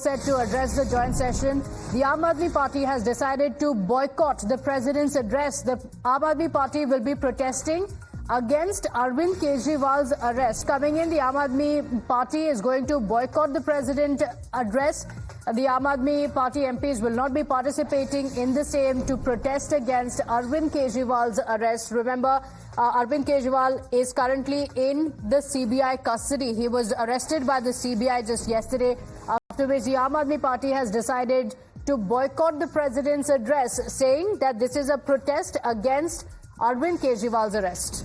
set to address the joint session. The Aam Aadmi Party has decided to boycott the president's address. The Aam Aadmi Party will be protesting against Arvind Kejriwal's arrest. Coming in, the Aam Aadmi Party is going to boycott the president's address. The Aam Aadmi Party MPs will not be participating in the same to protest against Arvind Kejriwal's arrest. Remember, Arvind Kejriwal is currently in the CBI custody. He was arrested by the CBI just yesterday, after which the Aam Aadmi Party has decided to boycott the president's address, saying that this is a protest against Arvind Kejriwal's arrest.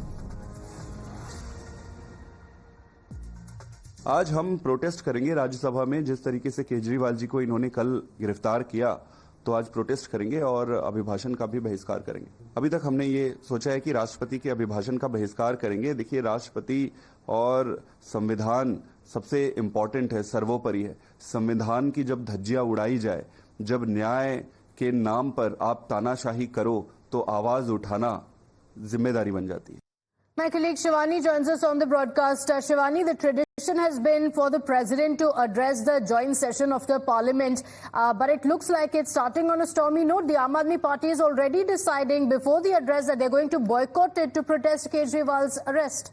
आज हम protest करेंगे राज्यसभा में। जिस तरीके से केजरीवाल जी को इन्होंने कल गिरफ्तार किया, तो आज प्रोटेस्ट करेंगे और अभिभाषण का भी बहिष्कार करेंगे। अभी तक हमने ये सोचा है कि राष्ट्रपति के अभिभाषण का बहिष्कार करेंगे। देखिए, राष्ट्रपति और संविधान सबसे इम्पोर्टेंट है, सर्वोपरि है। संविधान की जब धज्जियां उड़ाई जाए, जब न्याय के नाम पर आप तानाशाही करो, तो आवाज उठाना जिम्मेदारी बन जाती है। My colleague Shivani joins us on the broadcast. Shivani, the tradition has been for the president to address the joint session of the parliament, but it looks like it's starting on a stormy note. The Aam Aadmi Party is already deciding before the address that they're going to boycott it to protest Kejriwal's arrest.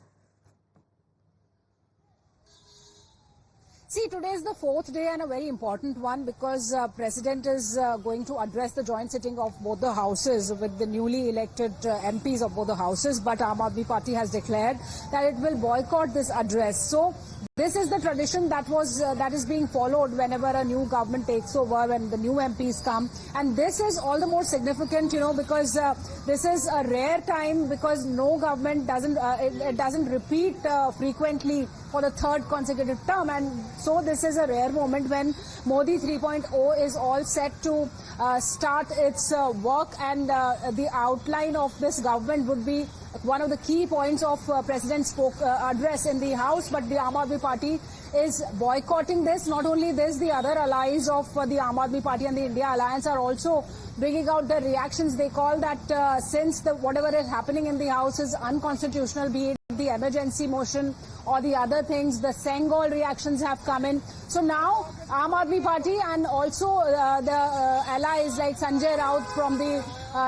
See, today is the fourth day and a very important one because President is going to address the joint sitting of both the houses with the newly elected MPs of both the houses. But Aam Aadmi Party has declared that it will boycott this address. So this is the tradition that is being followed whenever a new government takes over, when the new MPs come. And this is all the more significant, because this is a rare time, because no government doesn't repeat frequently for the third consecutive term. And so this is a rare moment when Modi 3.0 is all set to start its work, and the outline of this government would be one of the key points of President's address in the House. But the Aam Aadmi Party is boycotting this. Not only this, the other allies of the Aam Aadmi Party and the India Alliance are also bringing out their reactions. They call that since whatever is happening in the House is unconstitutional, be it the emergency motion or the other things, the Sengol reactions have come in. So now Aam Aadmi Party and also the allies like Sanjay Raut from the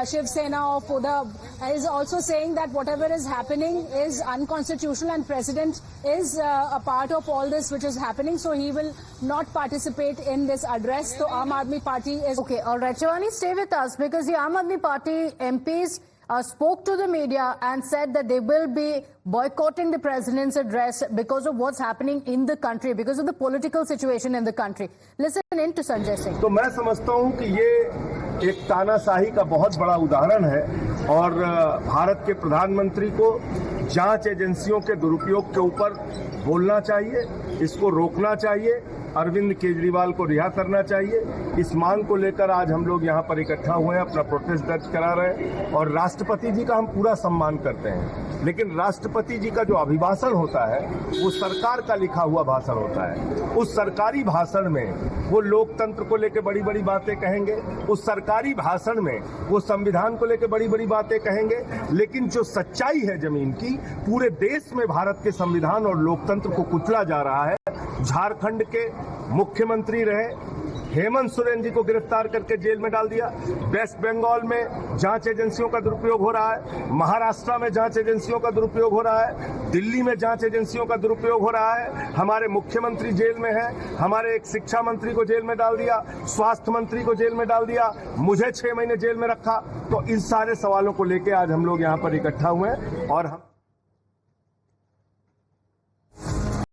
Shiv Sena of Uddhav is also saying that whatever is happening is unconstitutional, and President is a part of all this which is happening, so he will not participate in this address. So Aam Aadmi Party is... Okay, all right. Shivani, stay with us, because the Aam Aadmi Party MPs spoke to the media and said that they will be boycotting the president's address because of what's happening in the country, because of the political situation in the country. Listen in to Sanjay Singh. तो मैं समझता हूं कि ये एक तानाशाही का बहुत बड़ा उदाहरण है और भारत के प्रधानमंत्री को जांच एजेंसियों के दुरुपयोग के ऊपर बोलना चाहिए, इसको रोकना चाहिए, अरविंद केजरीवाल को रिहा करना चाहिए। इस मांग को लेकर आज हम लोग यहाँ पर इकट्ठा हुए हैं, अपना प्रोटेस्ट दर्ज करा रहे हैं और राष्ट्रपति जी का हम पूरा सम्मान करते हैं, लेकिन राष्ट्रपति जी का जो अभिभाषण होता है वो सरकार का लिखा हुआ भाषण होता है। उस सरकारी भाषण में वो लोकतंत्र को लेकर बड़ी बड़ी बातें कहेंगे, उस सरकारी भाषण में वो संविधान को लेकर बड़ी बड़ी बातें कहेंगे, लेकिन जो सच्चाई है जमीन की, पूरे देश में भारत के संविधान और लोकतंत्र को कुचला जा रहा है। झारखंड के मुख्यमंत्री रहे हेमंत सोरेन जी को गिरफ्तार करके जेल में डाल दिया। वेस्ट बंगाल में जांच एजेंसियों का दुरुपयोग हो रहा है, महाराष्ट्र में जांच एजेंसियों का दुरुपयोग हो रहा है, दिल्ली में जांच एजेंसियों का दुरुपयोग हो रहा है। हमारे मुख्यमंत्री जेल में है, हमारे एक शिक्षा मंत्री को जेल में डाल दिया, स्वास्थ्य मंत्री को जेल में डाल दिया, मुझे 6 महीने जेल में रखा। तो इन सारे सवालों को लेकर आज हम लोग यहाँ पर इकट्ठा हुए हैं और हम